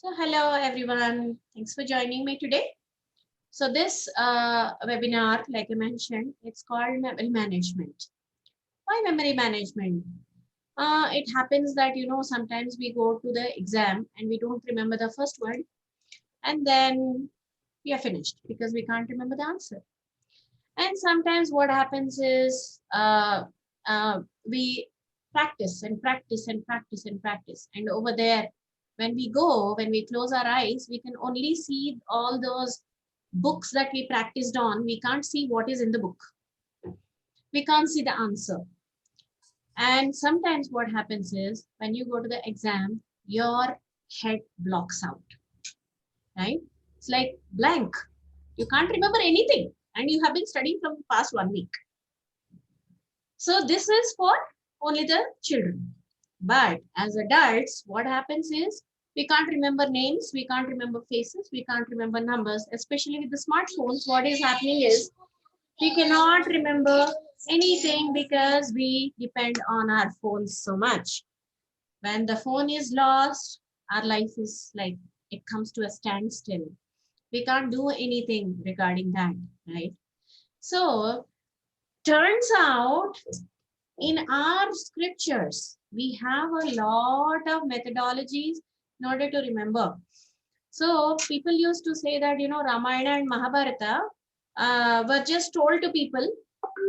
So hello everyone, thanks for joining me today. So this webinar, like I mentioned, it's called memory management. Why memory management? It happens that sometimes we go to the exam and we don't remember the first word, and then we are finished because we can't remember the answer. And sometimes what happens is we practice and practice and practice and practice, and over there when we close our eyes, we can only see all those books that we practiced on. We can't see what is in the book. We can't see the answer. And sometimes what happens is when you go to the exam, your head blocks out, right? It's like blank. You can't remember anything. And you have been studying from the past 1 week. So this is for only the children. But as adults, what happens is we can't remember names, we can't remember faces, we can't remember numbers, especially with the smartphones. What is happening is we cannot remember anything because we depend on our phones so much. When the phone is lost, our life is like it comes to a standstill. We can't do anything regarding that, right? So turns out in our scriptures, we have a lot of methodologies in order to remember. So people used to say that, Ramayana and Mahabharata were just told to people,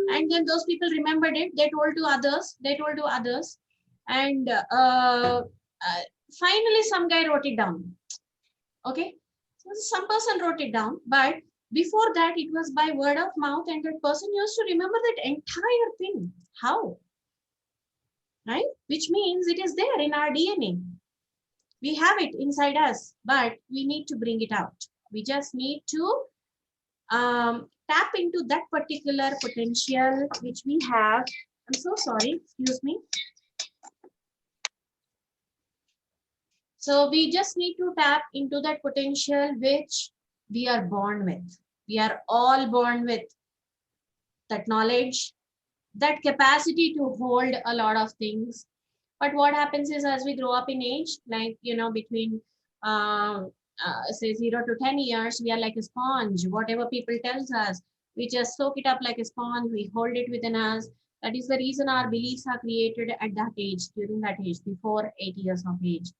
and then those people remembered it. They told to others, and finally some guy wrote it down. Okay, so some person wrote it down, but before that it was by word of mouth, and that person used to remember that entire thing. How? Right? Which means it is there in our DNA. We have it inside us, but we need to bring it out. We just need to tap into that particular potential which we have. I'm so sorry, excuse me. So we just need to tap into that potential which we are born with. We are all born with that knowledge, that capacity to hold a lot of things. But what happens is as we grow up in age, like, between say 0 to 10 years, we are like a sponge. Whatever people tells us, we just soak it up like a sponge. We hold it within us. That is the reason our beliefs are created at that age, during that age, before 8 years of age.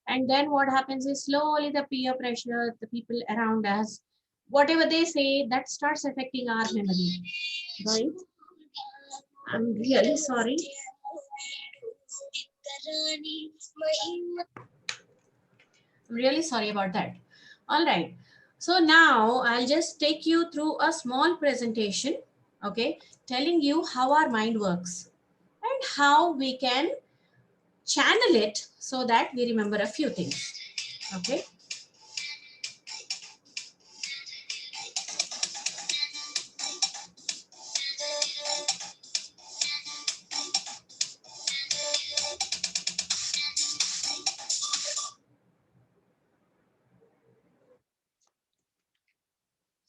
And then what happens is slowly the peer pressure, the people around us, whatever they say, that starts affecting our memory, right? I'm really sorry. I'm really sorry about that. All right. So now I'll just take you through a small presentation, okay, telling you how our mind works and how we can channel it so that we remember a few things, okay.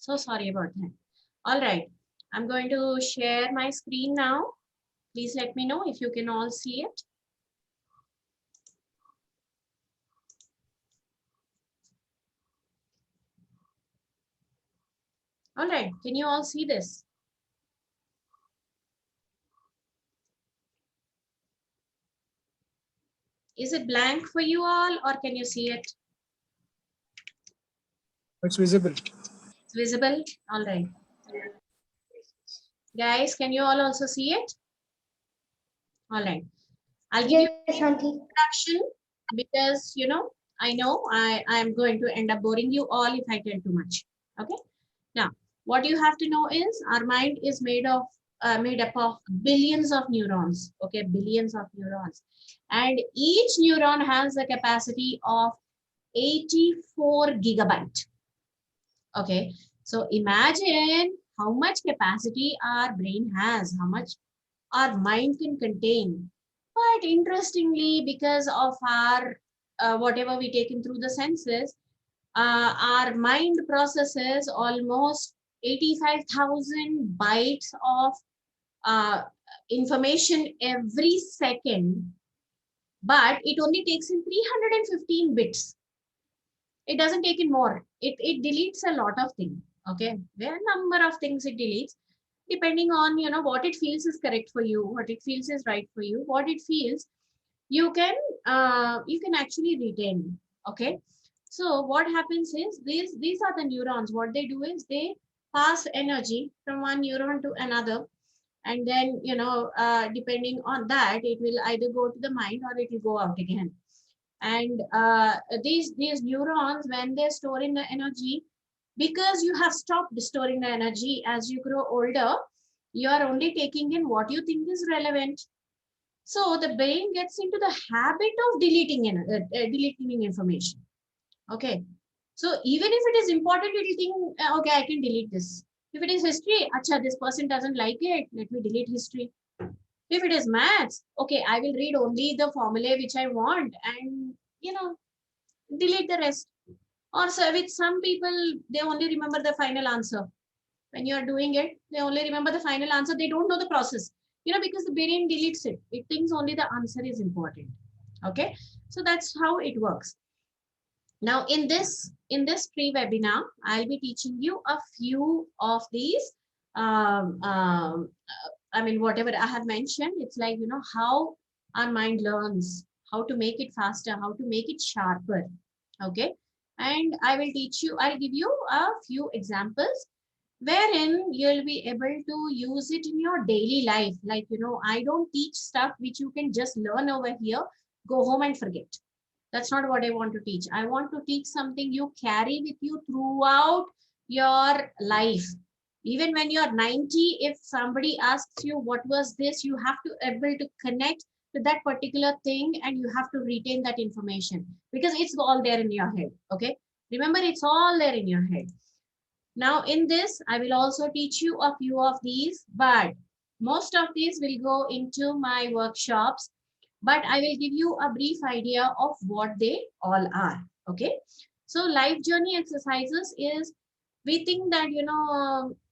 So sorry about that. All right. I'm going to share my screen now. Please let me know if you can all see it. All right. Can you all see this? Is it blank for you all, or can you see it? It's visible. It's visible. All right. Guys, can you all also see it? All right. I'll give you an introduction because, I know I'm going to end up boring you all if I tell too much. Okay. Now, what you have to know is our mind is made up of billions of neurons. Okay, billions of neurons, and each neuron has a capacity of 84 gigabyte. Okay, so imagine how much capacity our brain has, how much our mind can contain. But interestingly, because of our whatever we take in through the senses, our mind processes almost 85,000 bytes of uh, information every second, but it only takes in 315 bits. It doesn't take in more. It deletes a lot of things. Okay, there are a number of things it deletes depending on what it feels is correct for you, what it feels is right for you, what it feels you can actually retain. Okay, so what happens is these are the neurons. What they do is they pass energy from one neuron to another, and then depending on that, it will either go to the mind or it will go out again. And these neurons, when they're storing the energy, because you have stopped storing the energy as you grow older, you are only taking in what you think is relevant. So the brain gets into the habit of deleting information. Okay. So even if it is important, it will think, okay, I can delete this. If it is history, acha, this person doesn't like it, let me delete history. If it is maths, okay, I will read only the formula which I want and, delete the rest. Or so with some people, they only remember the final answer. When you are doing it, they only remember the final answer. They don't know the process, because the brain deletes it. It thinks only the answer is important. Okay. So that's how it works. Now in this pre-webinar, I'll be teaching you a few of these. I mean, whatever I have mentioned, it's like, how our mind learns, how to make it faster, how to make it sharper. Okay. And I'll give you a few examples wherein you'll be able to use it in your daily life. Like, I don't teach stuff which you can just learn over here, go home and forget. That's not what I want to teach. I want to teach something you carry with you throughout your life. Even when you're 90, if somebody asks you what was this, you have to able to connect to that particular thing, and you have to retain that information because it's all there in your head. Okay. Remember, it's all there in your head. Now in this, I will also teach you a few of these, but most of these will go into my workshops, but I will give you a brief idea of what they all are. Okay. So life journey exercises is, we think that,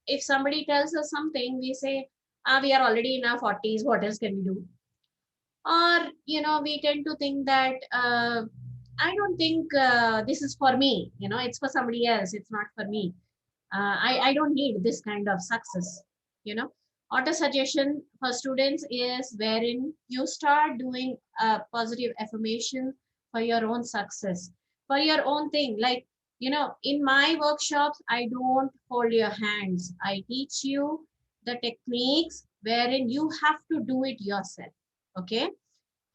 if somebody tells us something, we say, we are already in our 40s, what else can we do? Or, we tend to think that, I don't think this is for me, it's for somebody else, it's not for me. I don't need this kind of success. Auto suggestion for students is wherein you start doing positive affirmation for your own success, for your own thing. Like, in my workshops, I don't hold your hands. I teach you the techniques wherein you have to do it yourself. Okay.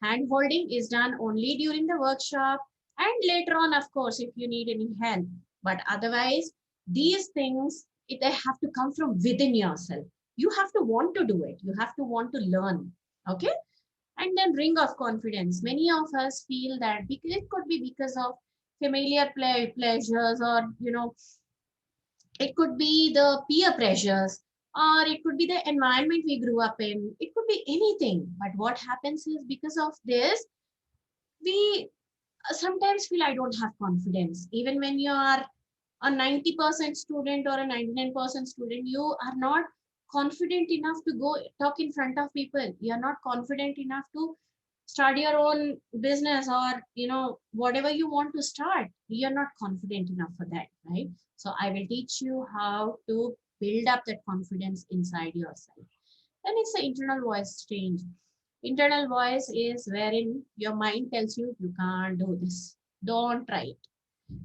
Hand holding is done only during the workshop and later on, of course, if you need any help. But otherwise, these things, they have to come from within yourself. You have to want to do it. You have to want to learn. Okay. And then ring of confidence. Many of us feel that because it could be because of familiar pleasures, or, it could be the peer pressures, or it could be the environment we grew up in. It could be anything. But what happens is, because of this, we sometimes feel I don't have confidence. Even when you are a 90% student or a 99% student, you are not confident enough to go talk in front of people. You are not confident enough to start your own business, or, whatever you want to start. You are not confident enough for that, right? So I will teach you how to build up that confidence inside yourself. Then it's the internal voice change. Internal voice is wherein your mind tells you, you can't do this. Don't try it.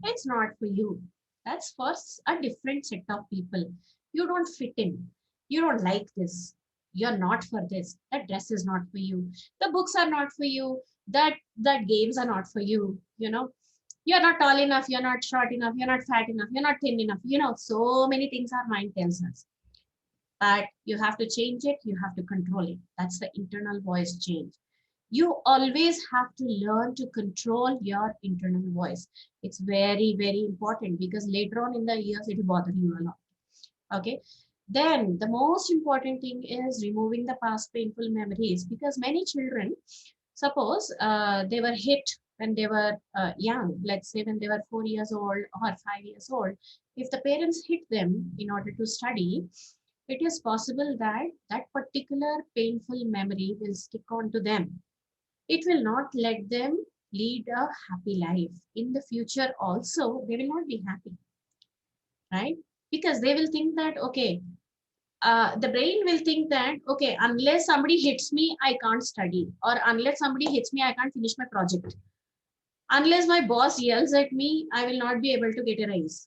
It's not for you. That's for a different set of people. You don't fit in. You don't like this. You're not for this. That dress is not for you. The books are not for you. That games are not for you. You're not tall enough. You're not short enough. You're not fat enough. You're not thin enough. So many things our mind tells us. But you have to change it. You have to control it. That's the internal voice change. You always have to learn to control your internal voice. It's very, very important, because later on in the years, it will bother you a lot. Okay. Then the most important thing is removing the past painful memories, because many children, suppose they were hit when they were young, let's say when they were 4 years old or 5 years old. If the parents hit them in order to study, it is possible that that particular painful memory will stick on to them. It will not let them lead a happy life. In the future also, they will not be happy, right? Because they will think that, okay, the brain will think that, okay, unless somebody hits me, I can't study. Or unless somebody hits me, I can't finish my project. Unless my boss yells at me, I will not be able to get a raise,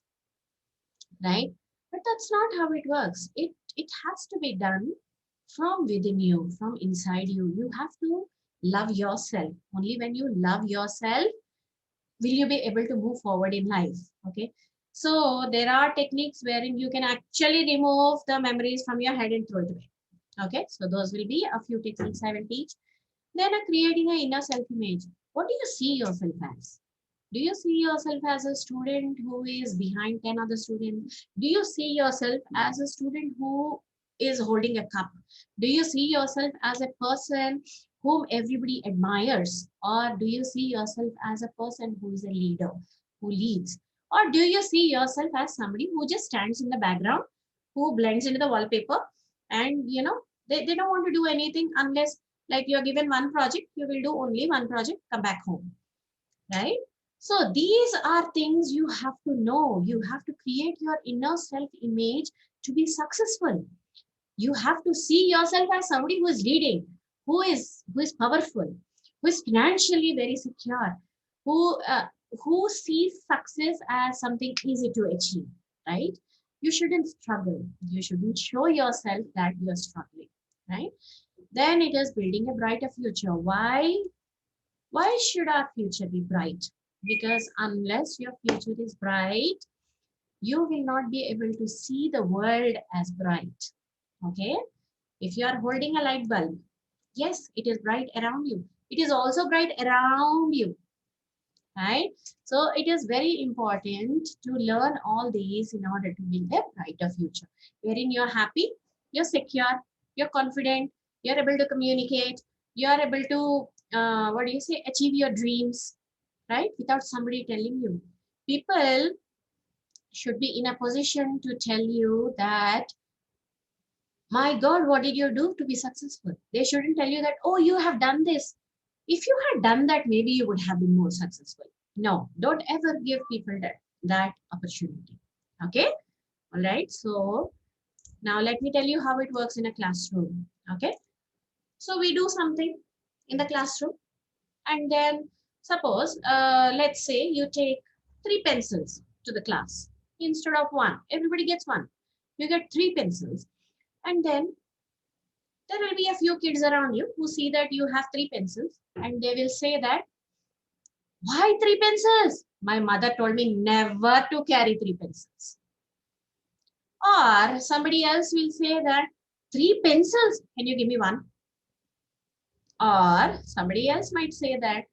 right? But that's not how it works. It has to be done from within you, from inside you. You have to love yourself. Only when you love yourself will you be able to move forward in life. Okay. So there are techniques wherein you can actually remove the memories from your head and throw it away. Okay. So those will be a few techniques I will teach. Then creating an inner self image. What do you see yourself as? Do you see yourself as a student who is behind 10 other students? Do you see yourself as a student who is holding a cup? Do you see yourself as a person whom everybody admires? Or do you see yourself as a person who is a leader, who leads? Or do you see yourself as somebody who just stands in the background, who blends into the wallpaper, and they don't want to do anything unless, like, you're given one project, you will do only one project, come back home, right? So these are things you have to know. You have to create your inner self image to be successful. You have to see yourself as somebody who is leading, who is powerful, who is financially very secure, who uh, who sees success as something easy to achieve, right? You shouldn't struggle. You shouldn't show yourself that you're struggling, right? Then it is building a brighter future. Why should our future be bright? Because unless your future is bright, you will not be able to see the world as bright. Okay? If you are holding a light bulb, yes, it is bright around you. It is also bright around you, right? So it is very important to learn all these in order to build a brighter future, wherein you're happy, you're secure, you're confident, you're able to communicate, you're able to, what do you say, achieve your dreams, right? Without somebody telling you. People should be in a position to tell you that, my God, what did you do to be successful? They shouldn't tell you that, oh, you have done this. If you had done that, maybe you would have been more successful. No, don't ever give people that opportunity. Okay. All right. So now let me tell you how it works in a classroom. Okay. So we do something in the classroom, and then suppose, let's say you take three pencils to the class instead of one. Everybody gets one. You get three pencils, and then there will be a few kids around you who see that you have three pencils, and they will say that, why three pencils? My mother told me never to carry three pencils. Or somebody else will say that, three pencils, can you give me one? Or somebody else might say that,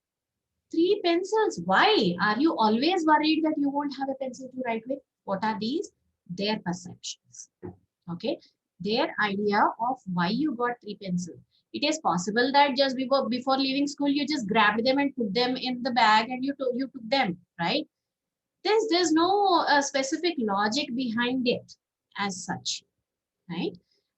three pencils, why? Are you always worried that you won't have a pencil to write with? What are these? Their perceptions. Okay, their idea of why you got three pencils. It is possible that just before leaving school, you just grabbed them and put them in the bag and you took them, right? There's no specific logic behind it as such, right?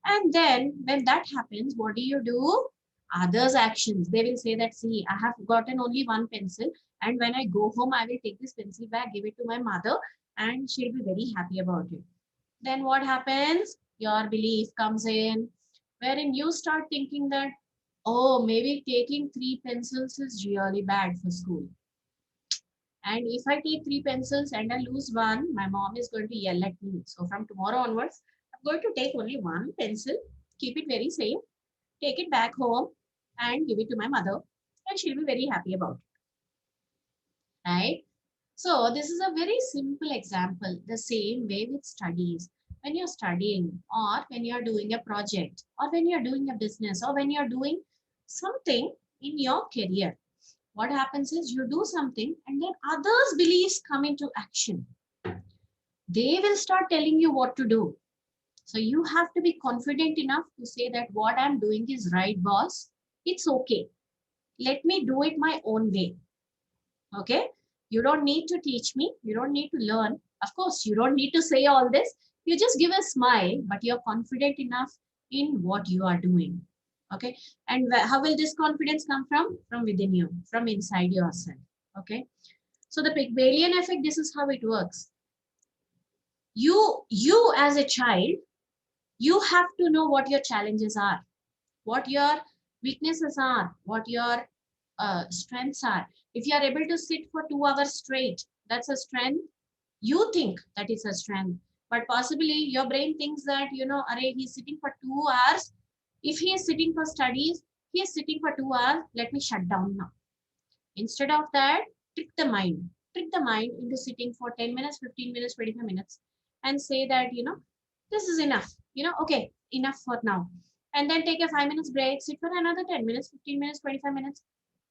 And then when that happens, what do? Others' actions. They will say that, see, I have gotten only one pencil, and when I go home, I will take this pencil back, give it to my mother, and she'll be very happy about it. Then what happens? Your belief comes in, wherein you start thinking that, oh, maybe taking three pencils is really bad for school. And if I take three pencils and I lose one, my mom is going to yell at me. So from tomorrow onwards, I'm going to take only one pencil, keep it very safe, take it back home and give it to my mother, and she'll be very happy about it, right? So this is a very simple example. The same way with studies. When you're studying, or when you're doing a project, or when you're doing a business, or when you're doing something in your career, what happens is you do something and then others' beliefs come into action. They will start telling you what to do. So you have to be confident enough to say that what I'm doing is right, boss. It's okay. Let me do it my own way. Okay. You don't need to teach me. You don't need to learn. Of course, you don't need to say all this. You just give a smile, but you're confident enough in what you are doing. Okay. And how will this confidence come from? From within you, from inside yourself. Okay. So the Pygmalion effect, this is how it works. You as a child, you have to know what your challenges are, what your weaknesses are, what your strengths are. If you are able to sit for 2 hours straight, that's a strength. You think that is a strength, but possibly your brain thinks that, array, he's sitting for 2 hours. If he is sitting for studies, he is sitting for 2 hours. Let me shut down now. Instead of that, trick the mind into sitting for 10 minutes, 15 minutes, 25 minutes, and say that, this is enough. Okay, enough for now. And then take a 5 minutes break, sit for another 10 minutes, 15 minutes, 25 minutes.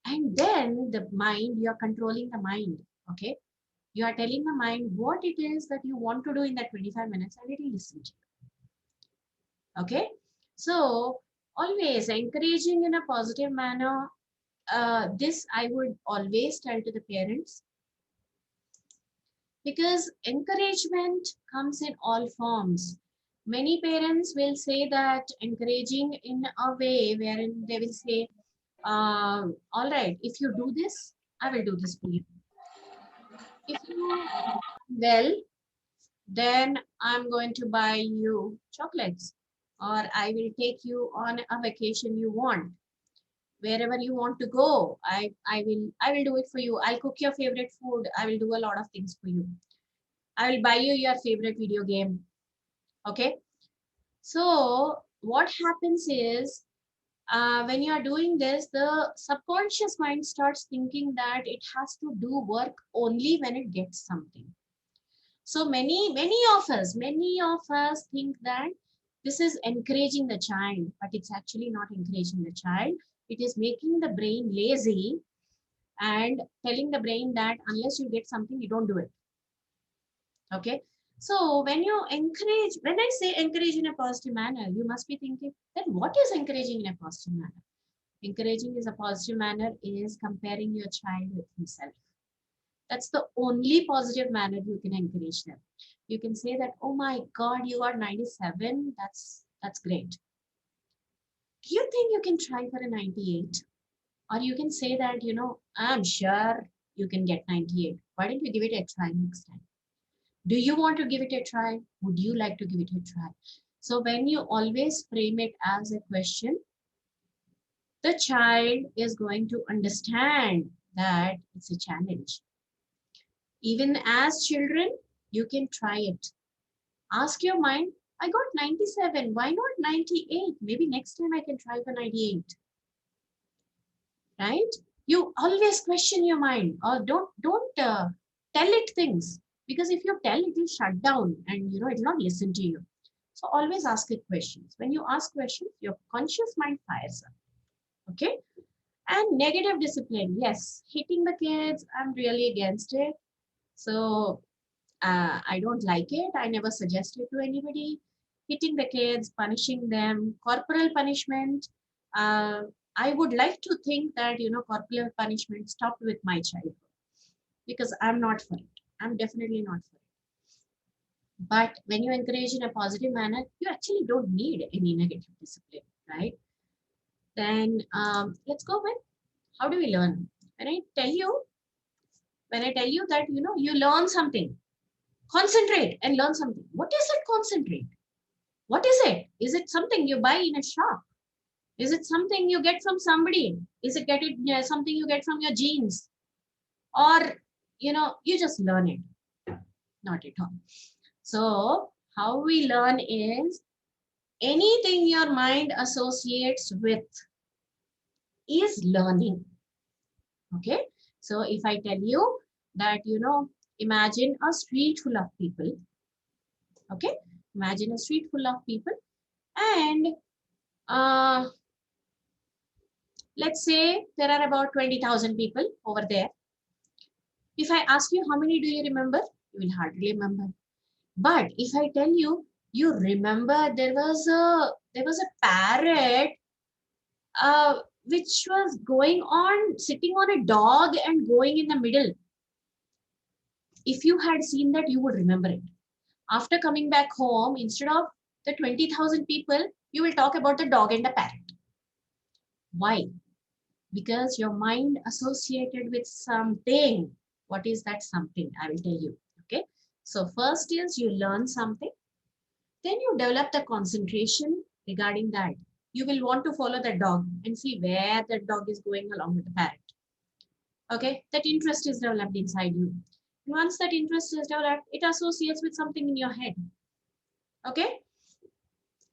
And then the mind, you are controlling the mind. Okay. You are telling the mind what it is that you want to do in that 25 minutes, and it will listen to you. Okay. So always encouraging in a positive manner. This I would always tell to the parents, because encouragement comes in all forms. Many parents will say that encouraging in a way wherein they will say, all right, if you do this, I will do this for you. If you well, then I'm going to buy you chocolates, or I will take you on a vacation you want. Wherever you want to go, I will do it for you. I'll cook your favorite food. I will do a lot of things for you. I will buy you your favorite video game. Okay. So what happens is, when you are doing this, the subconscious mind starts thinking that it has to do work only when it gets something. So many of us think that this is encouraging the child, but it's actually not encouraging the child. It is making the brain lazy and telling the brain that unless you get something, you don't do it. Okay. So when you encourage, when I say encourage in a positive manner, you must be thinking that what is encouraging in a positive manner? Encouraging is a positive manner is comparing your child with himself. That's the only positive manner you can encourage them. You can say that, oh my God, you got 97. That's great. Do you think you can try for a 98? Or you can say that, I'm sure you can get 98. Why don't you give it a try next time? Do you want to give it a try? Would you like to give it a try? So when you always frame it as a question, the child is going to understand that it's a challenge. Even as children, you can try it. Ask your mind, I got 97. Why not 98? Maybe next time I can try for 98. Right? You always question your mind, or don't tell it things, because if you tell, it will shut down and it will not listen to you. So always ask it questions. When you ask questions, your conscious mind fires up. Okay. And negative discipline, yes, hitting the kids, I'm really against it. So I don't like it. I never suggest it to anybody. Hitting the kids, punishing them, corporal punishment. Uh, I would like to think that, corporal punishment stopped with my childhood, because I'm not for it. I'm definitely not for it. But when you encourage in a positive manner, you actually don't need any negative discipline, right? Then let's go with how do we learn? When I tell you, that, you learn something, concentrate and learn something. What is it? Concentrate. What is it? Is it something you buy in a shop? Is it something you get from somebody? Is it something you get from your genes? Or, you just learn it? Not at all. So how we learn is anything your mind associates with is learning. Okay. So if I tell you that, imagine a street full of people. Okay. Imagine a street full of people, and let's say there are about 20,000 people over there. If I ask you how many do you remember, you will hardly remember. But if I tell you, you remember there was a parrot which was sitting on a dog and going in the middle. If you had seen that, you would remember it. After coming back home, instead of the 20,000 people, you will talk about the dog and the parrot. Why? Because your mind associated with something. What is that something? I will tell you. Okay. So first is you learn something, then you develop the concentration regarding that. You will want to follow the dog and see where the dog is going along with the parrot. Okay, that interest is developed inside you. Once that interest is developed, it associates with something in your head. Okay,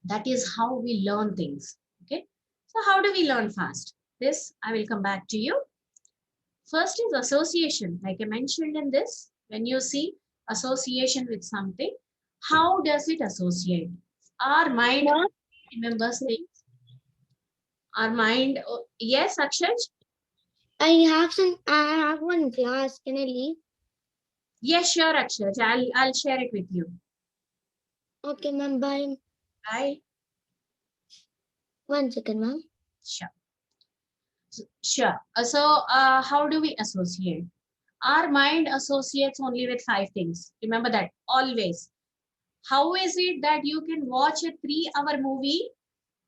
that is how we learn things. Okay, so how do we learn fast? This I will come back to you. First is association. Like I mentioned in this, when you see association with something, how does it associate? Our mind remembers things. Our mind, oh, yes, Akshay? I have one class. Can I leave? Yes, sure, Akshay. I'll share it with you. Okay, ma'am. Bye. Bye. 1 second, ma'am. Sure. Sure. How do we associate? Our mind associates only with 5 things. Remember that always. How is it that you can watch a 3-hour movie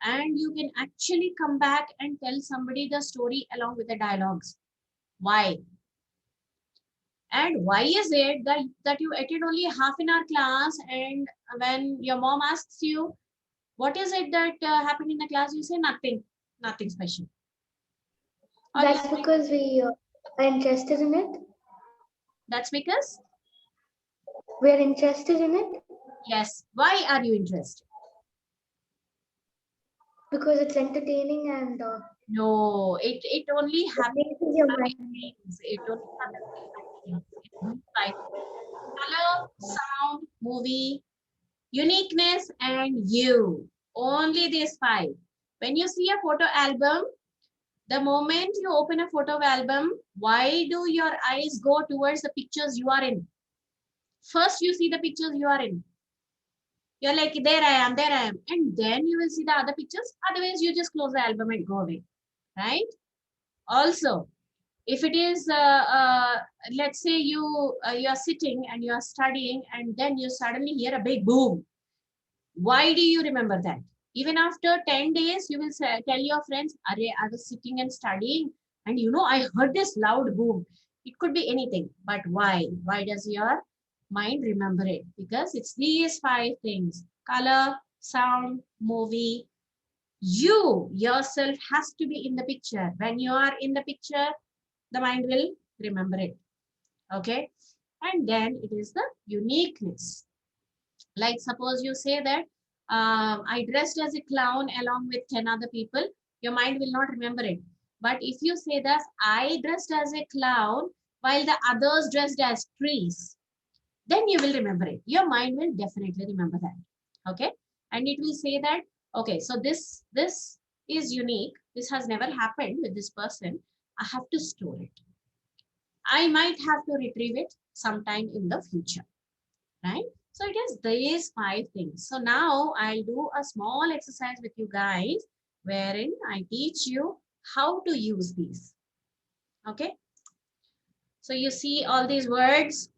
and you can actually come back and tell somebody the story along with the dialogues? Why? And why is it that you attend only half an hour class, and when your mom asks you, what is it that happened in the class, you say nothing, nothing special. Or That's because we are interested in it. that's because, We are interested in it yes, why are you interested? because it's entertaining and No, it only it happens makes with your five mind. things. It only happens with 5 things. It's only 5 things. Color, sound, movie, uniqueness, and you. Only these 5. When you see a photo album, the moment you open a photo album, why do your eyes go towards the pictures you are in? First, you see the pictures you are in. You're like, there I am, there I am. And then you will see the other pictures. Otherwise, you just close the album and go away. Right? Also, if it is, let's say you are sitting and you are studying and then you suddenly hear a big boom. Why do you remember that? Even after 10 days, you will say, tell your friends, Arey, I was sitting and studying and I heard this loud boom. It could be anything, but why? Why does your mind remember it? Because it's these 5 things: color, sound, movie. You yourself has to be in the picture. When you are in the picture, the mind will remember it. Okay. And then it is the uniqueness. Like suppose you say that I dressed as a clown along with 10 other people, your mind will not remember it. But if you say that I dressed as a clown while the others dressed as trees, then you will remember it. Your mind will definitely remember that. Okay. And it will say that, okay, so this is unique. This has never happened with this person. I have to store it. I might have to retrieve it sometime in the future, right? So it is these 5 things. So now I'll do a small exercise with you guys wherein I teach you how to use these. Okay. So you see all these words.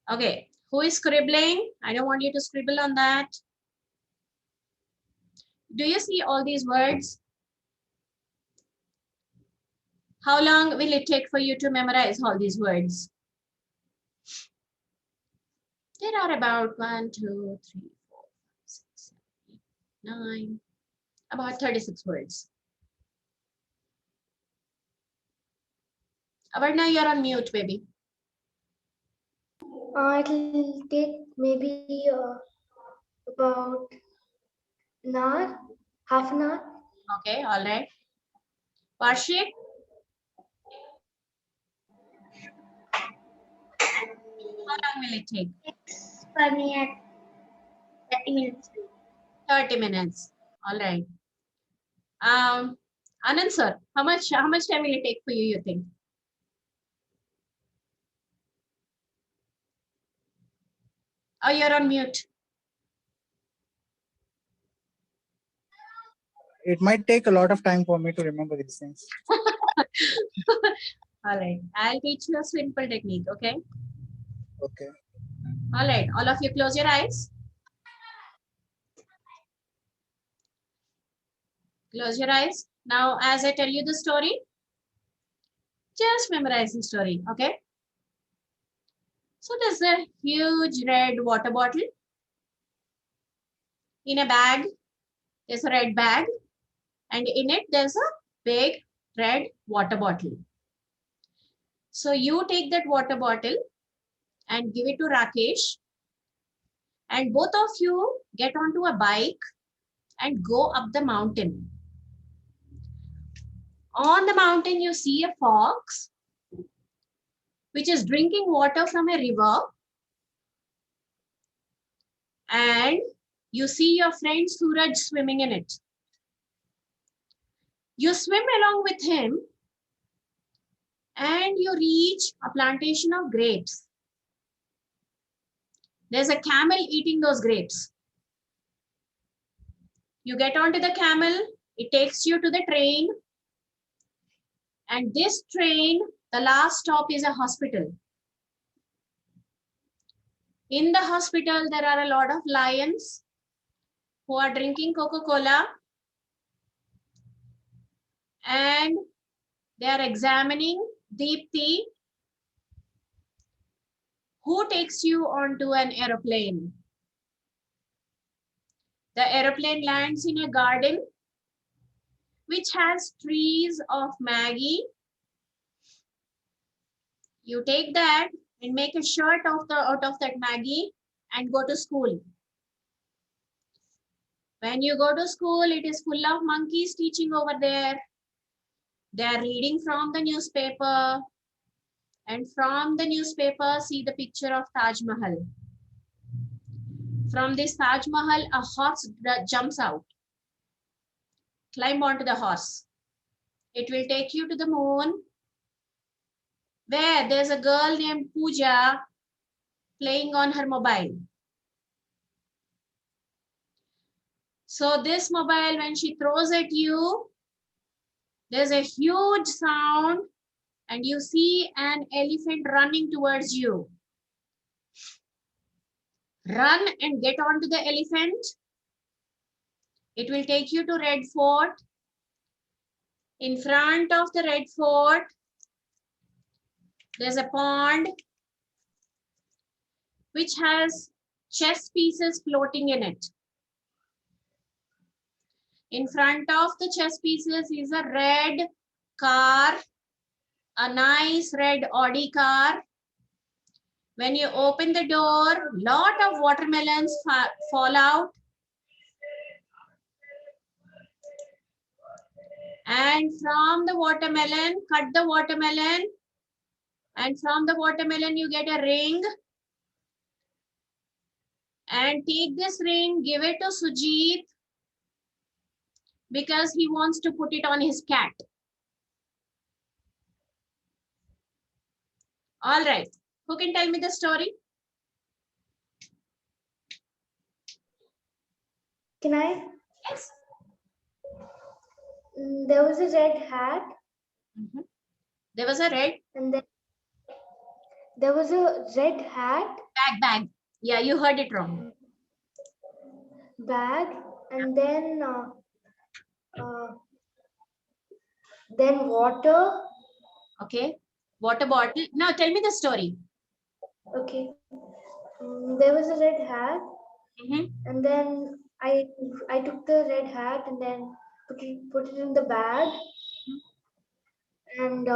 Okay. Who is scribbling? I don't want you to scribble on that. Do you see all these words? How long will it take for you to memorize all these words? There are about 1, 2, 3, 4, 5, 6, 7, 8, 9, about 36 words. Avarna, you're on mute, baby. It'll take maybe about an hour, half an hour. Okay, all right. Varshik, how long will it take? For me at 30 minutes. 30 minutes. All right. Anand sir, how much time will it take for you, you think? Oh, you're on mute. It might take a lot of time for me to remember these things. All right. I'll teach you a simple technique, okay? Okay. All right. All of you close your eyes. Close your eyes. Now, as I tell you the story, just memorize the story, okay? So there's a huge red water bottle in a bag. There's a red bag, and in it there's a big red water bottle. So you take that water bottle and give it to Rakesh, and both of you get onto a bike and go up the mountain. On the mountain, you see a fox which is drinking water from a river, and you see your friend Suraj swimming in it. You swim along with him and you reach a plantation of grapes. There's a camel eating those grapes. You get onto the camel, it takes you to the train, and this train, the last stop is a hospital. In the hospital, there are a lot of lions who are drinking Coca-Cola, and they are examining Deepthi, who takes you onto an aeroplane. The aeroplane lands in a garden which has trees of Maggie. You take that and make a shirt out of that Maggie and go to school. When you go to school, it is full of monkeys teaching over there. They are reading from the newspaper, and from the newspaper, see the picture of Taj Mahal. From this Taj Mahal, a horse jumps out. Climb onto the horse. It will take you to the moon, where there's a girl named Pooja playing on her mobile. So this mobile, when she throws at you, there's a huge sound and you see an elephant running towards you. Run and get onto the elephant. It will take you to Red Fort. In front of the Red Fort, there's a pond which has chess pieces floating in it. In front of the chess pieces is a red car, a nice red Audi car. When you open the door, lot of watermelons fall out. And from the watermelon, cut the watermelon. And from the watermelon, you get a ring. And take this ring, give it to Sujit, because he wants to put it on his cat. All right. Who can tell me the story? Can I? Yes. There was a red hat, There was a red and then there was a red hat bag. Yeah, you heard it wrong. bag, and then water. Okay. Water bottle. Now tell me the story. Okay. There was a red hat, Mhm. and then I took the red hat and then put it in the bag, and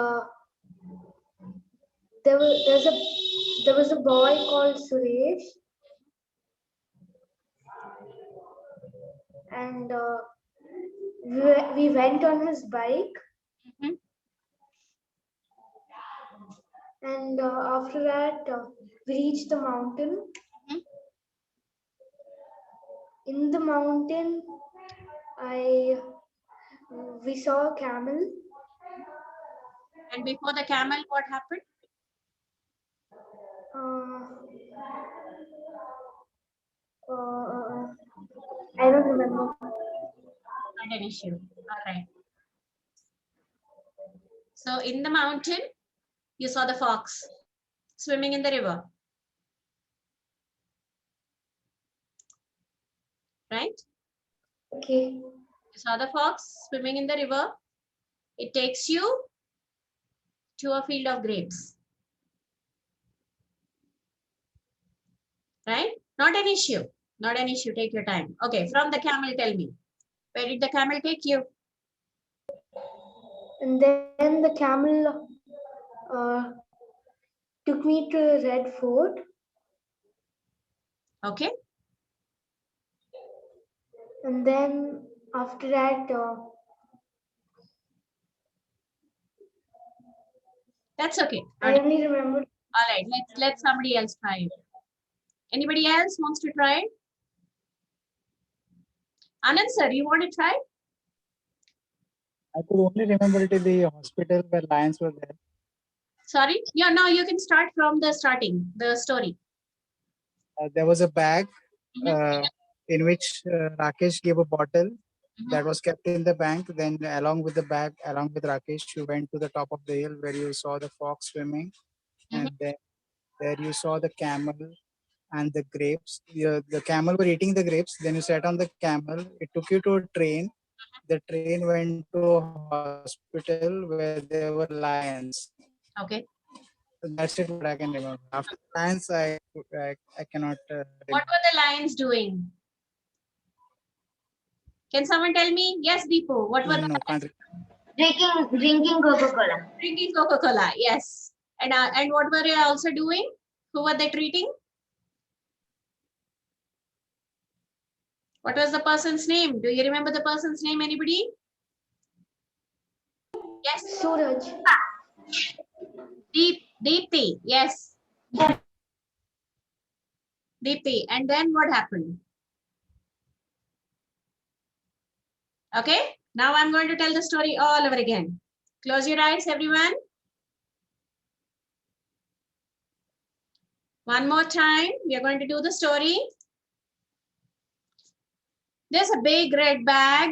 there was a boy called Suresh, and we went on his bike, Mhm. and after that we reached the mountain. Mhm. In the mountain, we saw a camel. And before the camel, what happened? I don't remember. Not an issue. All right. So in the mountain, you saw the fox swimming in the river. Right? Okay. You saw the fox swimming in the river. It takes you to a field of grapes. Right? Not an issue. Not an issue. Take your time. Okay, from the camel, tell me. Where did the camel take you? And then the camel took me to a red fort. Okay. And then after that, That's okay. I only remember. All right, let somebody else try it. Anybody else wants to try it? Anand sir, you want to try? I could only remember it in the hospital where lions were there. Sorry? Yeah, no, you can start from the starting, the story. There was a bag Mhm. in which Rakesh gave a bottle Mhm. that was kept in the bank. Then, along with the bag, along with Rakesh, you went to the top of the hill where you saw the fox swimming, and then there you saw the camel and the grapes. The camel were eating the grapes. Then you sat on the camel. It took you to a train. The train went to a hospital where there were lions. Okay. That's it. What I can remember. After lions, I cannot. What were the lions doing? Can someone tell me? Yes, Deepu. What were the No, can't. Drinking Coca-Cola. drinking Coca-Cola? Yes. And what were they also doing? Who were they treating? What was the person's name? Do you remember the person's name? Anybody? Yes. Suraj. Deepti. Yes. Deepti. And then what happened? Okay. Now I'm going to tell the story all over again. Close your eyes, everyone. One more time. We are going to do the story. There's a big red bag.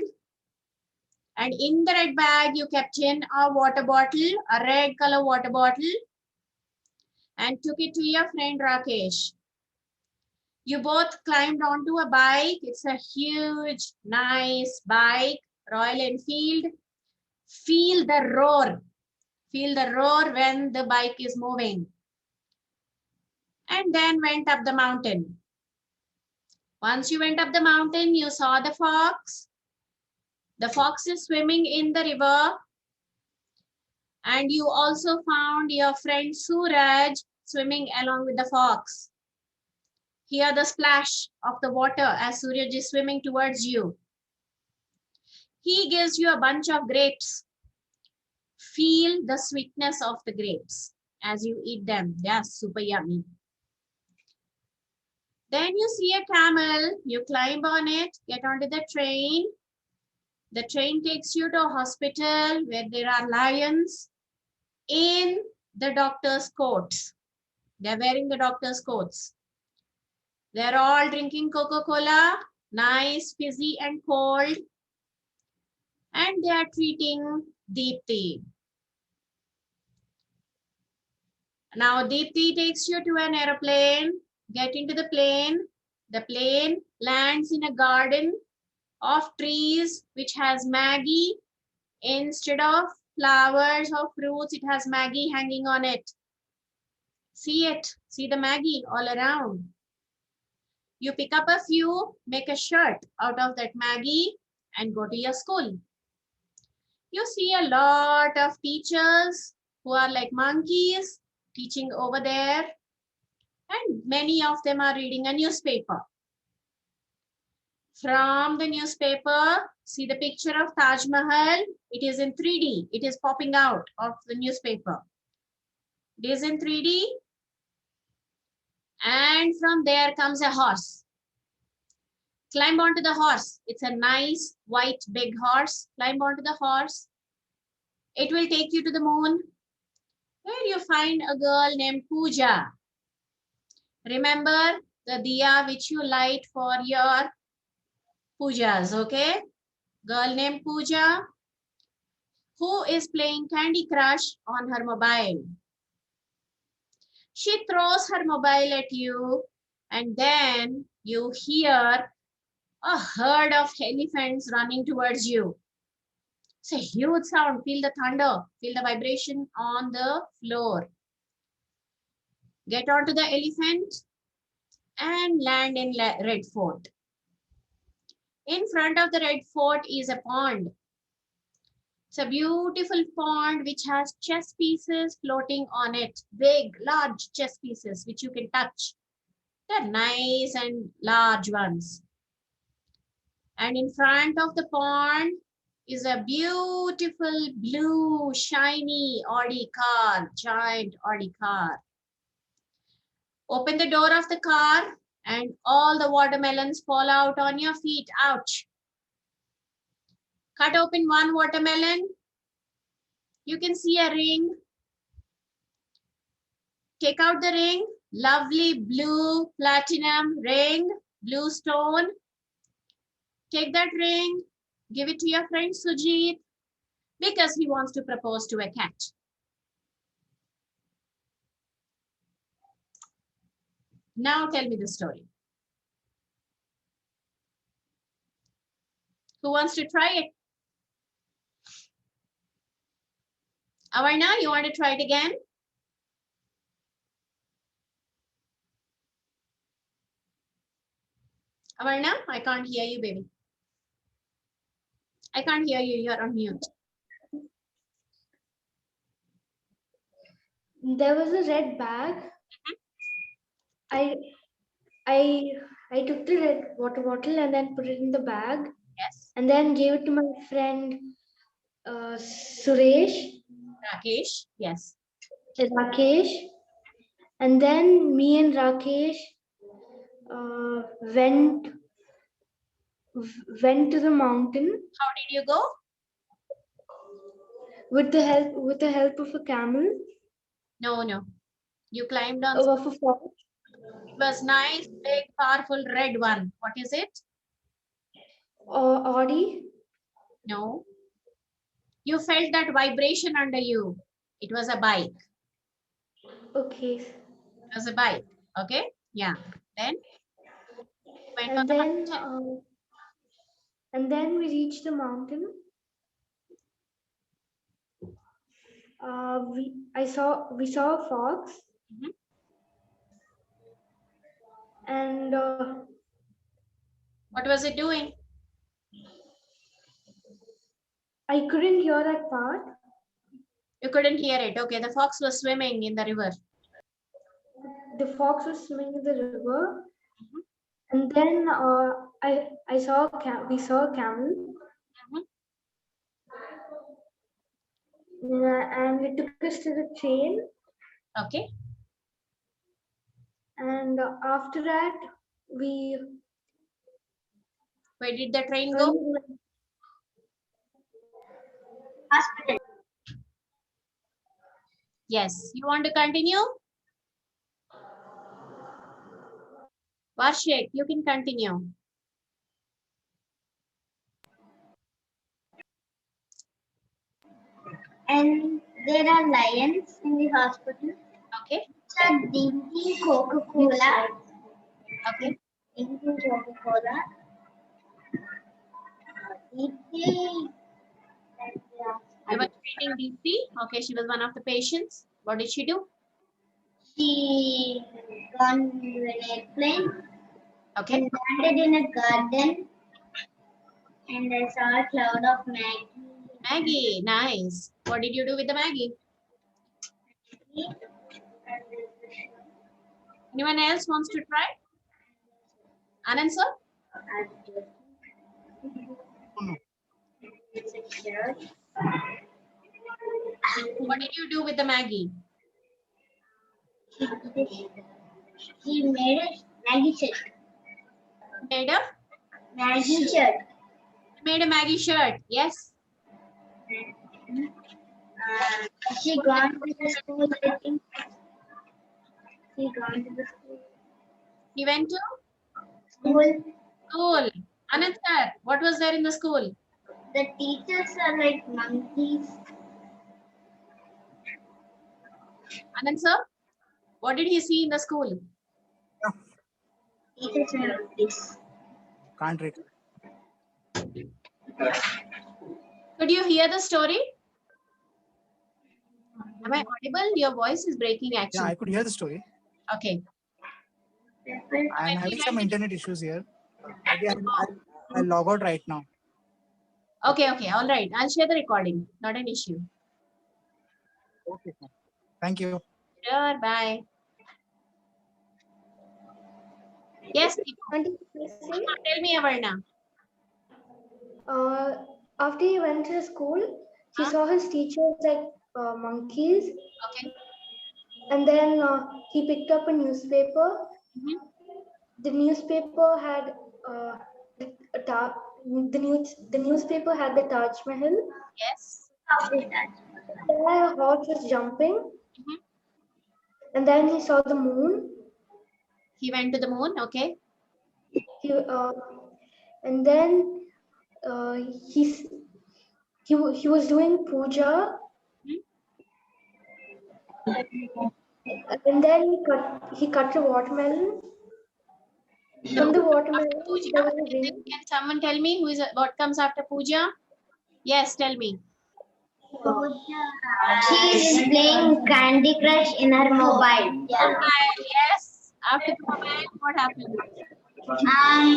And in the red bag, you kept in a water bottle, a red color water bottle, and took it to your friend Rakesh. You both climbed onto a bike. It's a huge, nice bike, Royal Enfield. Feel the roar. Feel the roar when the bike is moving. And then went up the mountain. Once you went up the mountain, you saw the fox. The fox is swimming in the river. And you also found your friend Suraj swimming along with the fox. Hear the splash of the water as Suraj is swimming towards you. He gives you a bunch of grapes. Feel the sweetness of the grapes as you eat them. They are super yummy. Then you see a camel. You climb on it, get onto the train. The train takes you to a hospital where there are lions in the doctor's coats. They're wearing the doctor's coats. They're all drinking Coca-Cola, nice, fizzy and cold. And they are treating Deepti. Now Deepti takes you to an aeroplane. Get into the plane. The plane lands in a garden of trees which has Maggie. Instead of flowers or fruits, it has Maggie hanging on it. See it. See the Maggie all around. You pick up a few, make a shirt out of that Maggie and go to your school. You see a lot of teachers who are like monkeys teaching over there, and many of them are reading a newspaper. From the newspaper, see the picture of Taj Mahal. It is in 3D. It is popping out of the newspaper. It is in 3D. And from there comes a horse. Climb onto the horse. It's a nice white big horse. Climb onto the horse. It will take you to the moon, where you find a girl named Pooja. Remember the diya which you light for your pujas, okay? Girl named Pooja, who is playing Candy Crush on her mobile. She throws her mobile at you, and then you hear A herd of elephants running towards you. It's a huge sound. Feel the thunder. Feel the vibration on the floor. Get onto the elephant and land in Red Fort. In front of the Red Fort is a pond. It's a beautiful pond which has chess pieces floating on it. Big, large chess pieces which you can touch. They're nice and large ones. And in front of the pond is a beautiful blue shiny Audi car, giant Audi car. Open the door of the car and all the watermelons fall out on your feet. Ouch. Cut open one watermelon. You can see a ring. Take out the ring. Lovely blue platinum ring, blue stone. Take that ring. Give it to your friend Sujit because he wants to propose to a cat. Now tell me the story. Who wants to try it? Avarna, you want to try it again? Avarna, I can't hear you, baby. I can't hear you. You're on mute. There was a red bag. I took the red water bottle and then put it in the bag Yes. and then gave it to my friend Suresh, Rakesh. Yes. Rakesh, and then me and Rakesh went to the mountain How did you go? with the help of a camel No. You climbed on. of a fox. It was nice, big, powerful red one. What is it? Audi. No. You felt that vibration under you. It was a bike. Okay. It was a bike. Okay. Yeah. Then went on And the then mountain. we reached the mountain. We saw a fox. Mhm. And What was it doing? I couldn't hear that part. You couldn't hear it. Okay. The fox was swimming in the river. The fox was swimming in the river. Mhm. And then we saw a camel. Mhm. And it took us to the train. Okay. And after that, Where did the train go? Hospital. Yes. You want to continue? Varshik, you can continue. And there are lions in the hospital. Okay. So drinking Coca-Cola. Okay. Drinking Coca-Cola. Eating. You were treating Deepthi. Okay. She was one of the patients. What did she do? She gone to an airplane Okay. and landed in a garden. And I saw a cloud of Maggie. Maggie. Nice. What did you do with the Maggie? Anyone else wants to try? Anand sir? What did you do with the Maggie? She made a Maggie shirt. Made a? Maggie shirt. Made a Maggie shirt. Yes. She gone to the school. I think she gone to the school. He went to School. school. Anand sir, what was there in the school? The teachers are like monkeys. Anand sir, what did he see in the school? Teachers are monkeys. Can't recollect. Could you hear the story? Am I audible? Your voice is breaking Yeah, actually. I could hear the story. Okay. I'm having some internet issues here. Maybe I'll log out right now. Okay, all right. I'll share the recording. Not an issue. Okay. Thank you. Sure, bye. Yes, Auntie, can I say? tell me, Avarna. After he went to school, he saw his teachers like monkeys, Okay. and then he picked up a newspaper. Mhm. The newspaper had a ta- the newspaper had the Taj Mahal. Yes. Then a horse was jumping, Mhm. and then he saw the moon. He went to the moon. Okay. He and then he he was doing puja, and then he cut a watermelon. From the watermelon, Puja. there was a ring. Can someone tell me what comes after puja? Yes, tell me. She is playing Candy Crush in her mobile. Mobile. Yes. After the mobile, what happened? An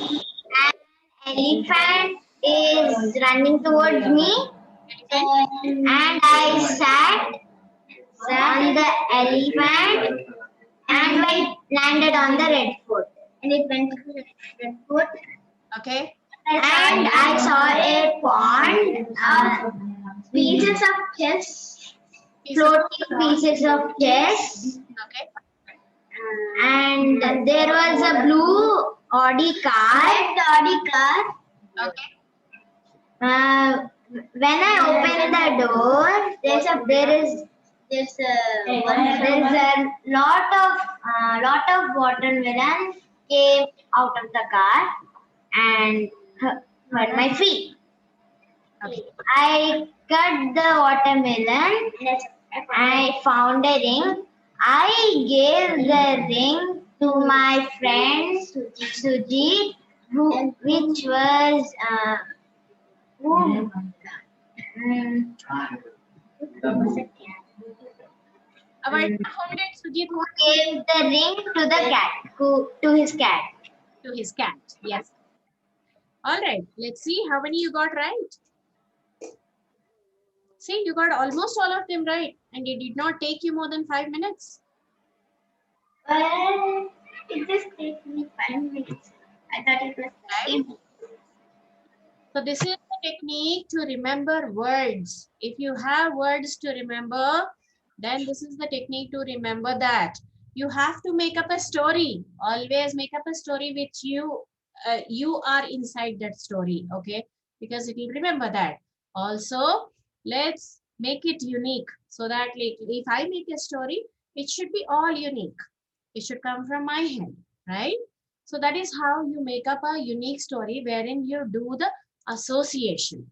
elephant is running towards me, Elephant. and I sat on the elephant and landed on the red fort. And it went to the red fort. Okay. And I saw a pond, pieces of chess, floating pieces of chess, Okay. and there was a blue Audi car. Okay. When I opened the door, there's a lot of watermelon came out of the car and hurt my feet. Okay. I cut the watermelon. I found a ring. I gave the ring to my friend Suji, which was who? Avarna, how did Sujit Who gave the ring to the cat, to his cat. to his cat? Yes. All right. Let's see how many you got right. See, you got almost all of them right, and it did not take you more than 5 minutes. Well, it just takes me 5 minutes. I thought it was Right? So this is the technique to remember words. If you have words to remember, then this is the technique to remember that. You have to make up a story. Always make up a story which you are inside that story, okay? Because it will remember that. Also, let's make it unique so that like, if I make a story, it should be all unique. It should come from my head, right? So that is how you make up a unique story wherein you do the association.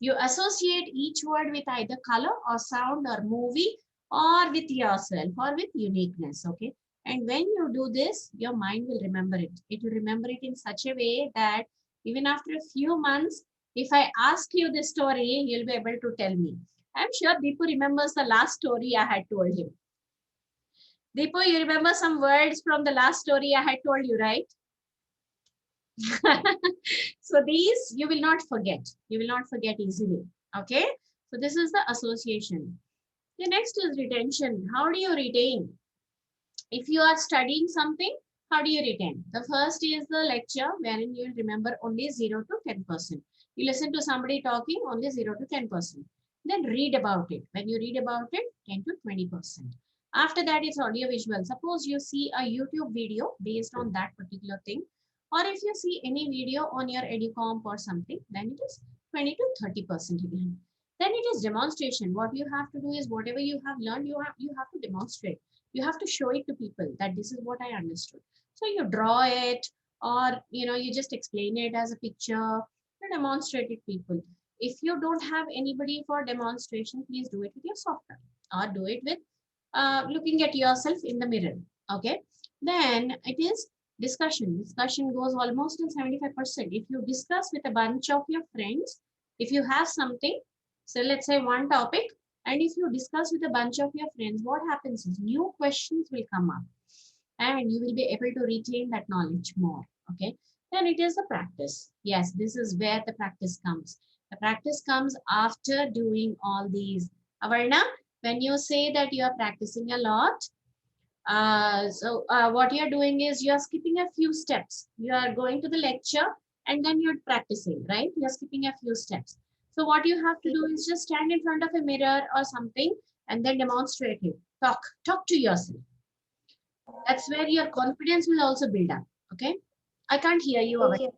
You associate each word with either color or sound or movie or with yourself or with uniqueness, okay? And when you do this, your mind will remember it. It will remember it in such a way that even after a few months, if I ask you this story, you'll be able to tell me. I'm sure Deepu remembers the last story I had told him. Deepu, you remember some words from the last story I had told you, right? So these you will not forget. You will not forget easily. Okay. So this is the association. The next is retention. How do you retain? If you are studying something, how do you retain? The first is the lecture wherein you will remember only 0 to 10%. You listen to somebody talking only 0 to 10%. Then read about it. When you read about it, 10 to 20%. After that, it's audio visual. Suppose you see a YouTube video based on that particular thing, or if you see any video on your EduComp or something, then it is 20 to 30% again. Then it is demonstration. What you have to do is whatever you have learned, you have to demonstrate. You have to show it to people that this is what I understood. So you draw it, or you just explain it as a picture, you demonstrate it people. If you don't have anybody for demonstration, please do it with your software or do it with looking at yourself in the mirror. Okay. Then it is discussion. Discussion goes almost in 75%. If you discuss with a bunch of your friends, If you have something, so let's say one topic, and if you discuss with a bunch of your friends, what happens is new questions will come up and you will be able to retain that knowledge more. Okay, then it is the practice. Yes, this is where the practice comes. The practice comes after doing all these. Avarna, when you say that you are practicing a lot, what you're doing is you're skipping a few steps. You are going to the lecture and then you're practicing, right? You're skipping a few steps. So what you have to do is just stand in front of a mirror or something and then demonstrate it. Talk to yourself. That's where your confidence will also build up. Okay. I can't hear you. Okay.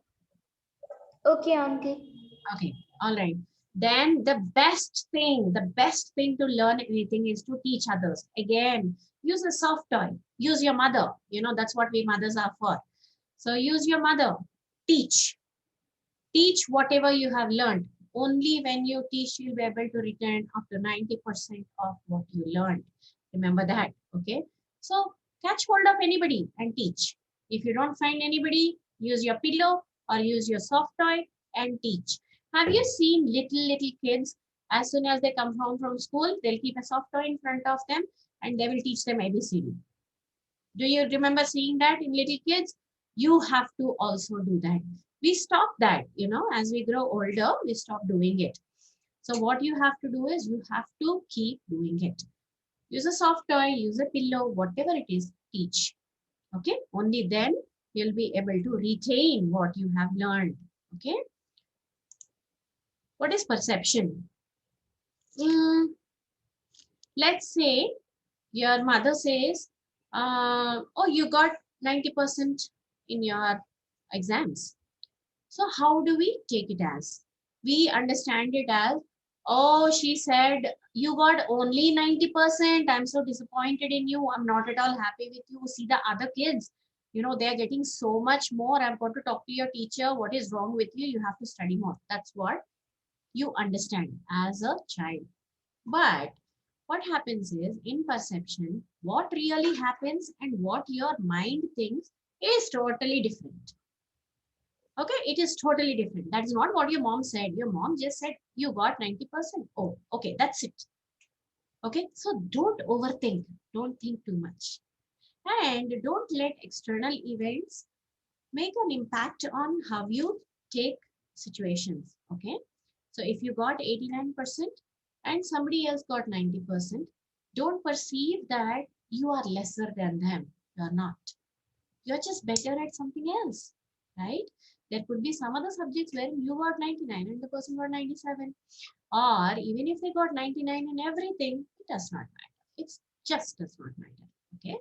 Okay, auntie. Okay. All right. Then the best thing to learn anything is to teach others. Again, use a soft toy. Use your mother. You know, that's what we mothers are for. So use your mother. Teach. Teach whatever you have learned. Only when you teach, you'll be able to return up to 90% of what you learned. Remember that. Okay. So catch hold of anybody and teach. If you don't find anybody, use your pillow or use your soft toy and teach. Have you seen little kids? As soon as they come home from school, they'll keep a soft toy in front of them and they will teach them ABCD. Do you remember seeing that in little kids? You have to also do that. We stop that, you know, as we grow older, we stop doing it. So what you have to do is you have to keep doing it. Use a soft toy, use a pillow, whatever it is, teach. Okay, only then you'll be able to retain what you have learned. Okay. What is perception? Let's say your mother says, oh, you got 90% in your exams. So how do we take it as? We understand it as, oh, she said, you got only 90%. I'm so disappointed in you. I'm not at all happy with you. See the other kids, you know, they're getting so much more. I've got to talk to your teacher. What is wrong with you? You have to study more. That's what you understand as a child. But what happens is in perception, what really happens and what your mind thinks is totally different. Okay, it is totally different. That is not what your mom said. Your mom just said you got 90%. Oh, okay, that's it. Okay, so don't overthink. Don't think too much. And don't let external events make an impact on how you take situations. Okay, so if you got 89% and somebody else got 90%, don't perceive that you are lesser than them. You're not. You're just better at something else, right? There could be some other subjects where you got 99 and the person got 97. Or even if they got 99 in everything, it does not matter. It just does not matter. Okay?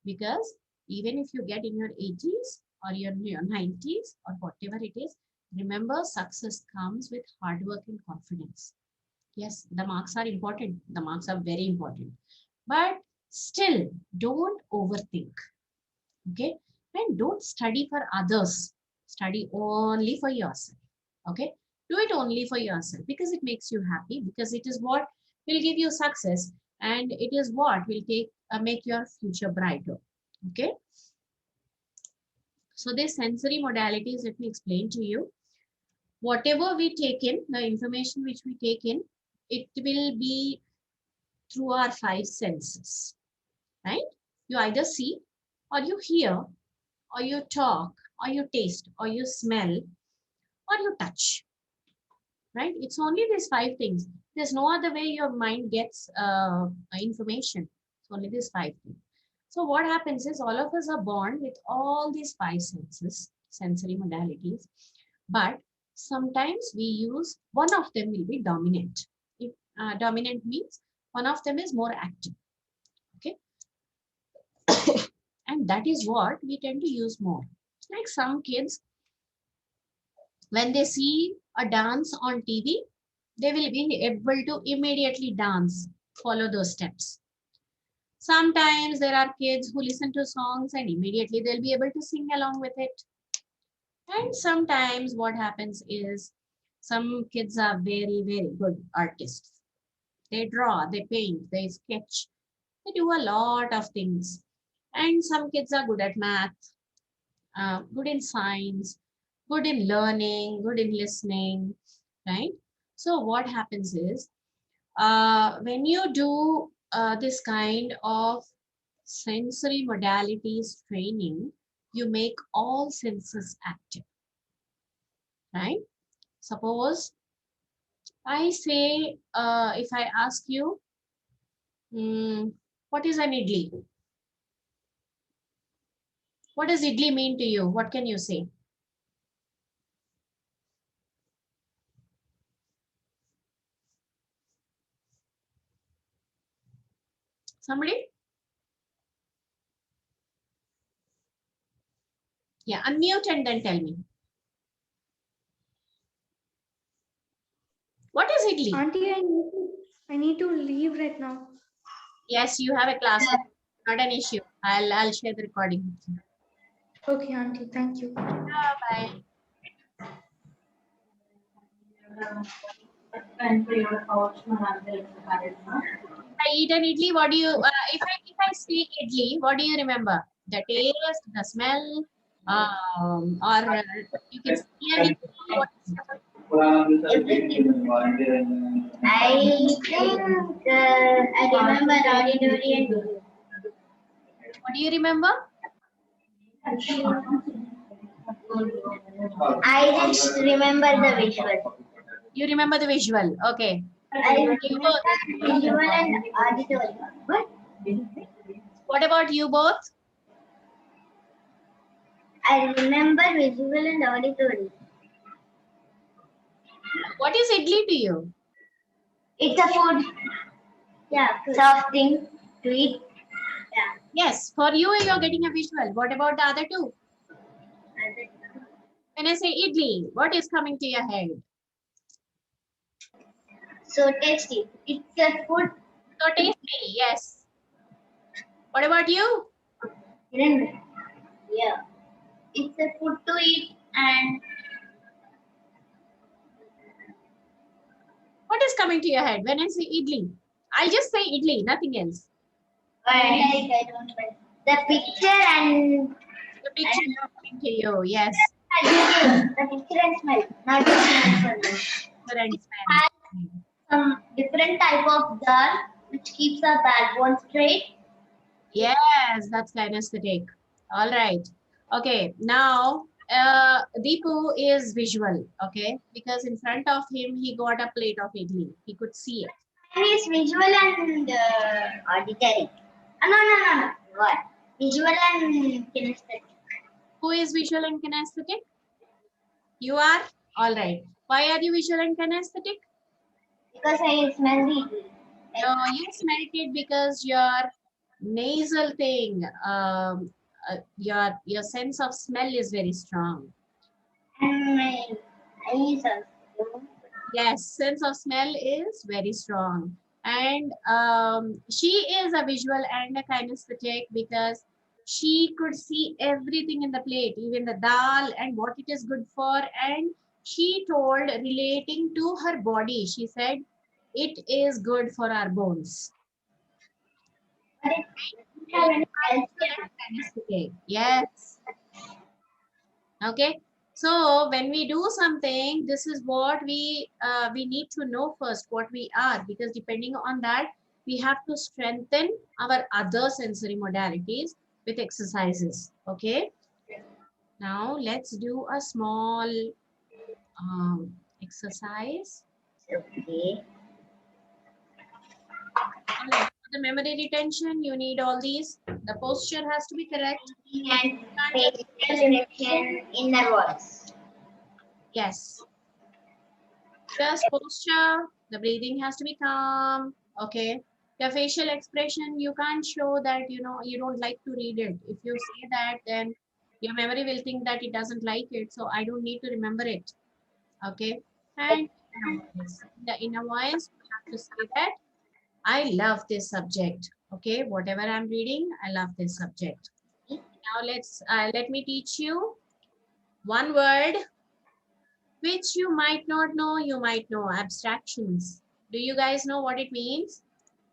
Because even if you get in your 80s or your 90s or whatever it is, remember success comes with hard work and confidence. Yes, the marks are important. The marks are very important. But still, don't overthink. Okay? And don't study for others. Study only for yourself. Okay? Do it only for yourself because it makes you happy, because it is what will give you success and it is what will make your future brighter. Okay? So these sensory modalities, let me explain to you. Whatever we take in, the information which we take in, it will be through our 5 senses, right? You either see or you hear or you talk or you taste or you smell or you touch, right? It's only these 5 things. There's no other way your mind gets information. It's only these 5 things. So what happens is all of us are born with all these 5 senses, sensory modalities, but sometimes we use one of them will be dominant. If dominant means one of them is more active. Okay. And that is what we tend to use more. Like some kids, when they see a dance on TV, they will be able to immediately dance, follow those steps. Sometimes there are kids who listen to songs and immediately they'll be able to sing along with it. And sometimes what happens is some kids are very, very good artists. They draw, they paint, they sketch, they do a lot of things. And some kids are good at math, good in science, good in learning, good in listening, right? So what happens is, when you do this kind of sensory modalities training, you make all senses active, right? Suppose I say, if I ask you, what is an idli? What does idli mean to you? What can you say? Somebody? Yeah, unmute and then tell me. What is idli? Auntie, I need to leave right now. Yes, you have a class. Not an issue. I'll share the recording with you. Okay, Auntie, thank you. Bye. I eat an idli. What do you? If I say idli, what do you remember? The taste, the smell, or you can clearly see what is it? I think I remember auditory and visual. What do you remember? I just remember the visual. You remember the visual. Okay. I remember visual and auditory. What? What about you both? I remember visual and auditory. What is idli to you? It's a food. Yeah, soft thing to eat. Yeah. Yes, for you, you're getting a visual. What about the other two? When I say idli, what is coming to your head? So tasty. It's a food. So tasty, yes. What about you? Yeah. It's a food to eat and What is coming to your head when I say idli? I'll just say idli, nothing else. I don't know. The picture and The picture is coming to you, yes. the picture and smell. Not the smell. Picture and smell. Some different type of dal which keeps our backbone straight. Yes, that's kinesthetic. All right. Okay, now Deepu is visual, okay? Because in front of him, he got a plate of idli. He could see it. Mine is visual and auditory. No. What? Visual and kinesthetic. Who is visual and kinesthetic? You are? All right. Why are you visual and kinesthetic? Because I smell the idli. No, you smelt it because your nasal thing, your sense of smell is very strong. And my eyes also. Yes, sense of smell is very strong. And she is a visual and a kinesthetic because she could see everything in the plate, even the dal and what it is good for. And she told, relating to her body, she said, it is good for our bones. But it doesn't have any calcium. Kinesthetic. Yes. Okay. So when we do something, this is what we need to know first what we are, because depending on that, we have to strengthen our other sensory modalities with exercises. Okay. Now let's do a small exercise. Okay. All right. For the memory retention, you need all these. The posture has to be correct. And facial expression, inner voice. Yes. Just posture, the breathing has to be calm. Okay. The facial expression, you can't show that, you know, you don't like to read it. If you say that, then your memory will think that it doesn't like it. So I don't need to remember it. Okay. And the inner voice, you have to say that I love this subject. Okay. Whatever I'm reading, I love this subject. Now let me teach you one word which you might not know, you might know, abstractions. Do you guys know what it means?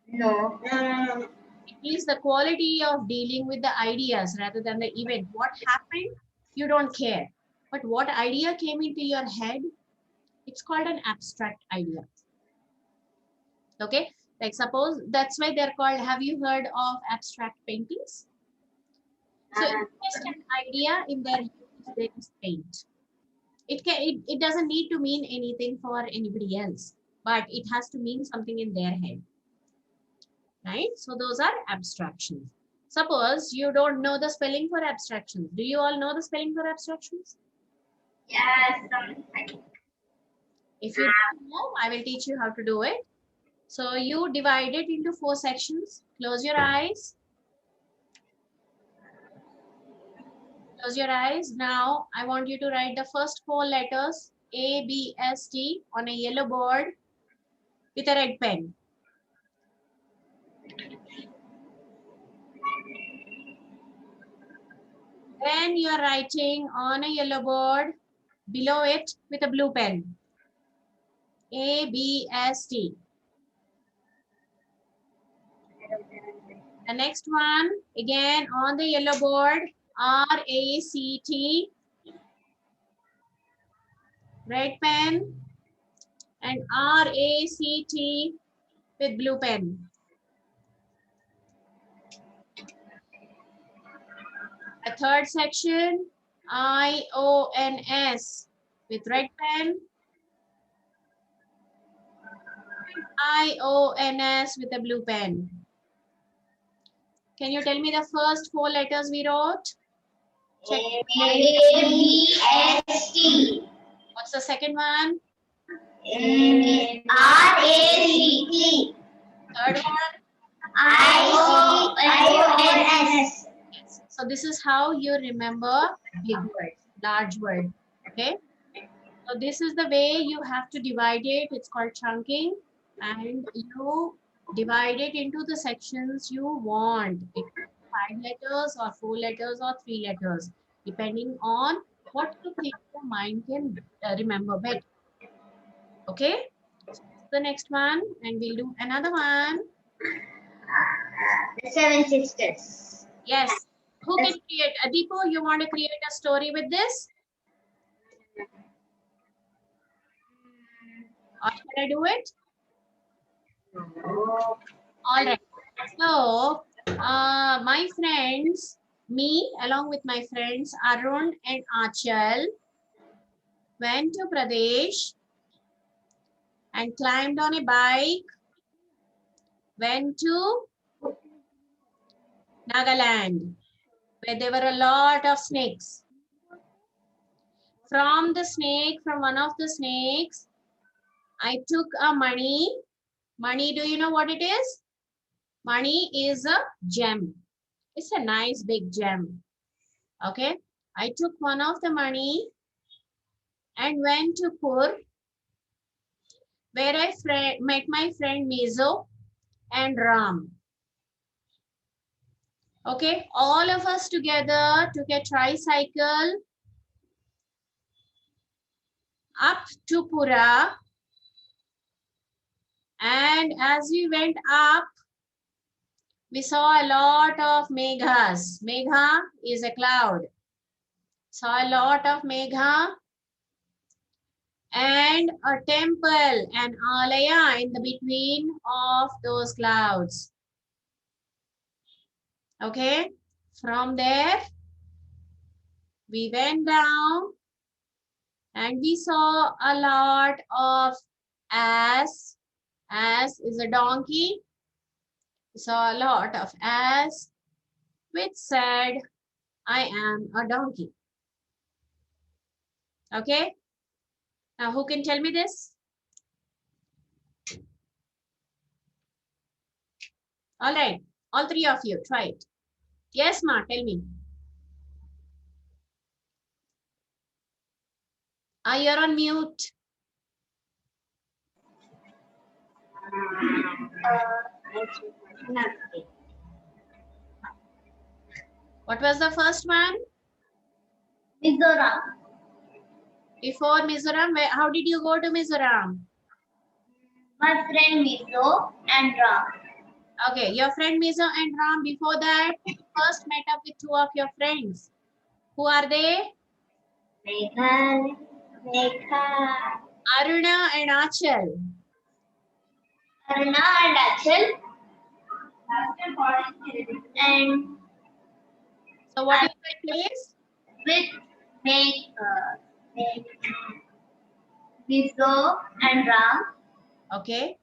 No. It means the quality of dealing with the ideas rather than the event. What happened, you don't care. But what idea came into your head, It's called an abstract idea. Okay, like suppose that's why they're called. Have you heard of abstract paintings? So it's just an idea in their use, they just paint. It doesn't need to mean anything for anybody else, but it has to mean something in their head, right? So those are abstractions. Suppose you don't know the spelling for abstractions. Do you all know the spelling for abstractions? Yes. If you don't know, I will teach you how to do it. So you divide it into 4 sections. Close your eyes. Close your eyes. Now I want you to write the first 4 letters A, B, S, T on a yellow board with a red pen. Then you are writing on a yellow board below it with a blue pen. A, B, S, T. The next one, again on the yellow board, R, A, C, T. Red pen and R, A, C, T with blue pen. The third section, I, O, N, S with red pen. I, O, N, S with a blue pen. Can you tell me the first 4 letters we wrote? Check. A-B-S-T. What's the second one? R-A-C-T. Third one? I-O-N-S. Yes. So this is how you remember big words, large word. Okay. So this is the way you have to divide it. It's called chunking, and you divide it into the sections you want. It could be 5 letters or 4 letters or 3 letters, depending on what you think your mind can remember better. Okay. The next one, and we'll do another one. The Seven Sisters. Yes. Who can create? Adipo, you want to create a story with this? Or should I do it? All right. So, my friends, me along with my friends Arun and Achal went to Pradesh and climbed on a bike, went to Nagaland, where there were a lot of snakes. From one of the snakes, I took a money. Money, do you know what it is? Money is a gem. It's a nice big gem. Okay. I took one of the money and went to Pur, where I met my friend Mizo and Ram. Okay. All of us together took a tricycle up to Pura. And as we went up, we saw a lot of meghas. Megha is a cloud. Saw a lot of megha and a temple, an alaya in the between of those clouds. Okay, from there, we went down and we saw a lot of ass. Ass is a donkey. We saw a lot of ass, which said, I am a donkey. Okay. Now, who can tell me this? All right. All 3 of you, try it. Yes, Ma, tell me. You're on mute. What was the first one? Mizoram. Before Mizoram, how did you go to Mizoram? My friend Mizo and Ram. Okay, your friend Mizo and Ram, before that, you first met up with 2 of your friends. Who are they? Megha. Aruna and Achal. Aruna and Achal. And So what is that place? with Mizo and Ram. Okay.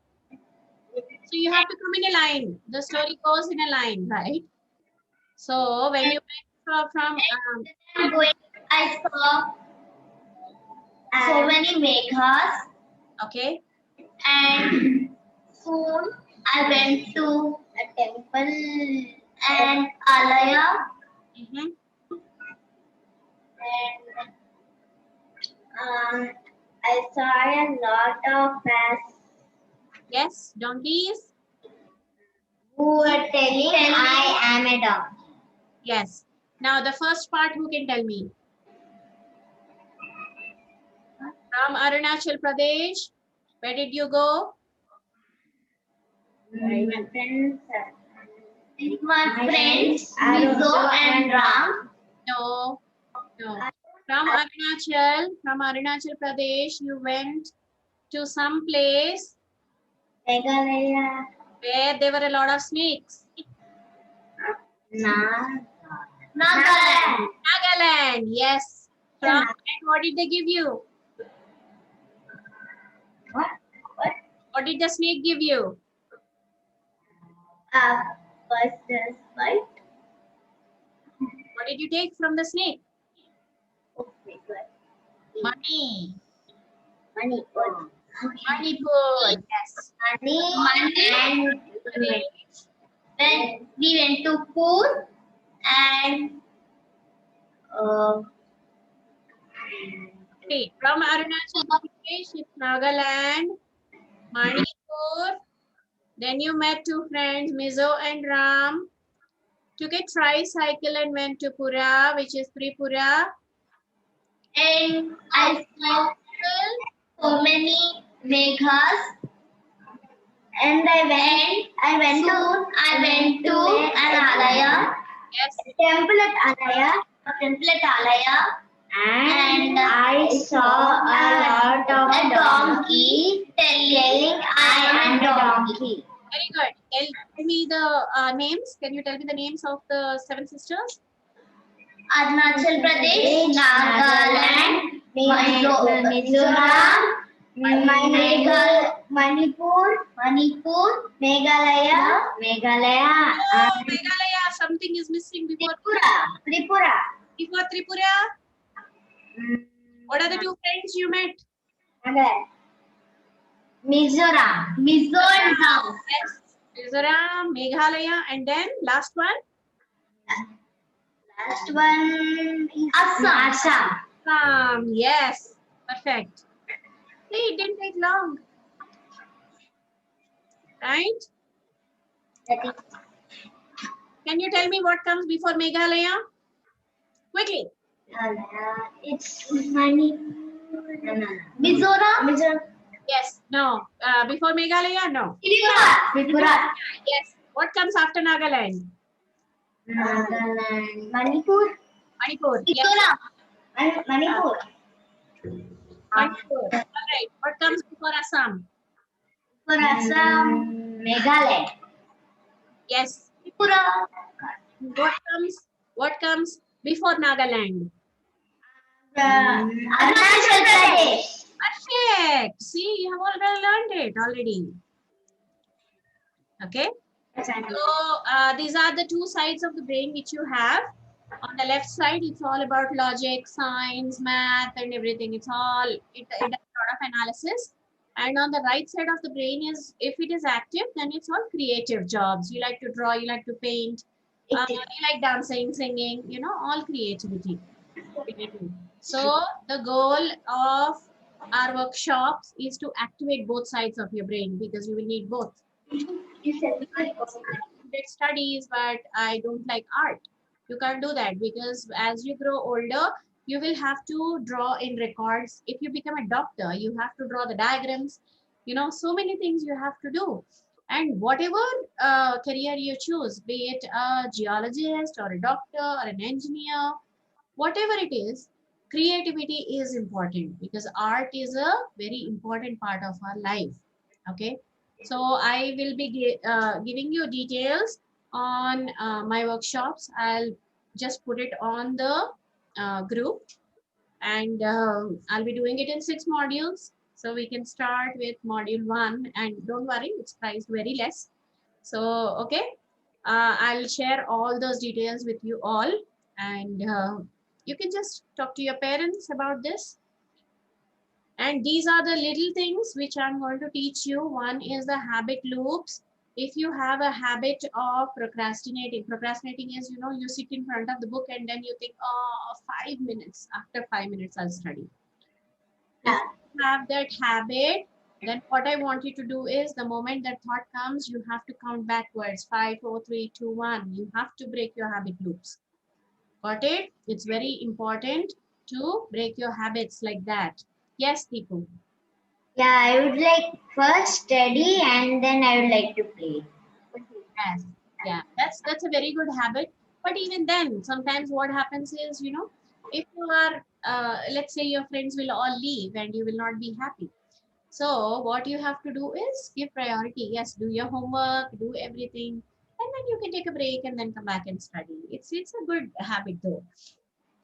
So you have to come in a line. The story goes in a line, right? So when you went from I saw so many meghas, okay, and soon I went to a temple and Alaya, mhm. and I saw a lot of fast Yes, donkeys. who were telling I am a donkey. Yes. Now the first part, who can tell me? From Arunachal Pradesh, where did you go? My friends Mizo and Ram. No, no. From Arunachal Pradesh, you went to some place Meghalaya. where there were a lot of snakes. Nagaland. Nagaland, yes. From and what did they give you? What? What did the snake give you? First bite. What did you take from the snake? Okay, good. Money. Money. Money food. Yes. Money. And when we went to Poor and Okay. From Arunachal Pradesh, it's Nagaland, Manipur. Then you met two friends, Mizo and Ram. Took a tricycle and went to Pura, which is Tripura. and I saw so many meghas. And I went to an Alaya, Yes. temple at Alaya, and I saw a lot of a donkey telling I am a donkey. Very good. Tell me the names. Can you tell me the names of the seven sisters? Arunachal Pradesh, Nagaland, Mizoram, Manipur, Meghalaya, Oh, Meghalaya. Something is missing before Tripura. Before Tripura. What are the two friends you met? Mizoram. Yes. Mizoram, Meghalaya, and then last one? Last one is Assam. Yes. Perfect. See, it didn't take long. Right? That is Can you tell me what comes before Meghalaya? Quickly. it's Manipur. Mizoram. Yes. No. Before Meghalaya? No. Tripura. Yes. What comes after Nagaland? Nagaland. Manipur. Manipur. Yes. Mizoram. Manipur. Manipur. All right. What comes before Assam? For Assam. Meghalaya. Yes. Tripura. What comes before Nagaland? Arunachal Pradesh. Perfect. See, you have already learned it already. Okay. So these are the two sides of the brain which you have. On the left side, it's all about logic, science, math, and everything. It does a lot of analysis. And on the right side of the brain is, if it is active, then it's all creative jobs. You like to draw, you like to paint, you like dancing, singing, all creativity. So the goal of our workshops is to activate both sides of your brain, because you will need both. I did studies, but I don't like art. You can't do that, because as you grow older, you will have to draw in records. If you become a doctor, you have to draw the diagrams. So many things you have to do. And whatever career you choose, be it a geologist or a doctor or an engineer, whatever it is, creativity is important because art is a very important part of our life. Okay, so I will be giving you details on my workshops. I'll just put it on the group, and I'll be doing it in 6 modules. So we can start with module 1, and don't worry, it's priced very less. So, okay, I'll share all those details with you all, and you can just talk to your parents about this. And these are the little things which I'm going to teach you. One is the habit loops. If you have a habit of procrastinating is, you know, you sit in front of the book and then you think, oh, 5 minutes. After 5 minutes, I'll study. If you have that habit, then what I want you to do is the moment that thought comes, you have to count backwards. 5, 4, 3, 2, 1. You have to break your habit loops. Got it? It's very important to break your habits like that. Yes, Deepu. Yeah, I would like first study and then I would like to play. Yes. Yeah, that's a very good habit. But even then, sometimes what happens is, you know, if you are, let's say your friends will all leave and you will not be happy. So what you have to do is give priority. Yes, do your homework, do everything, and then you can take a break and then come back and study. It's a good habit though.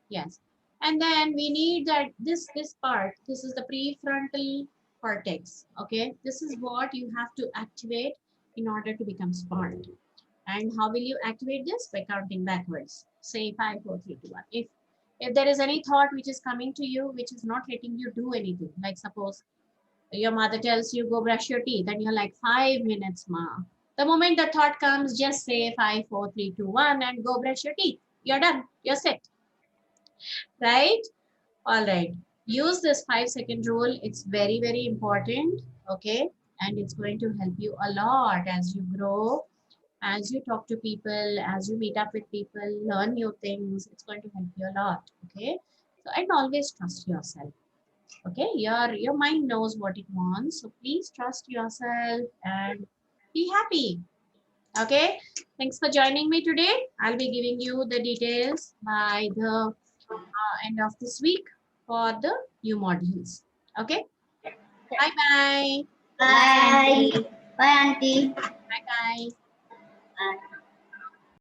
Yes. And then we need that this part, this is the prefrontal cortex. Okay. This is what you have to activate in order to become smart. And how will you activate this? By counting backwards. Say 5, 4, 3, 2, 1. If there is any thought which is coming to you, which is not letting you do anything, like suppose your mother tells you go brush your teeth, and you're like 5 minutes, ma. The moment the thought comes, just say 5, 4, 3, 2, 1 and go brush your teeth. You're done. You're set. Right? All right. Use this 5-second rule. It's very, very important. Okay. And it's going to help you a lot as you grow, as you talk to people, as you meet up with people, learn new things. It's going to help you a lot. Okay. So, and always trust yourself. Okay. Your mind knows what it wants. So please trust yourself and be happy. Okay. Thanks for joining me today. I'll be giving you the details by the end of this week for the new modules. Okay. Bye bye. Bye. Bye, Auntie. Bye bye. Bye.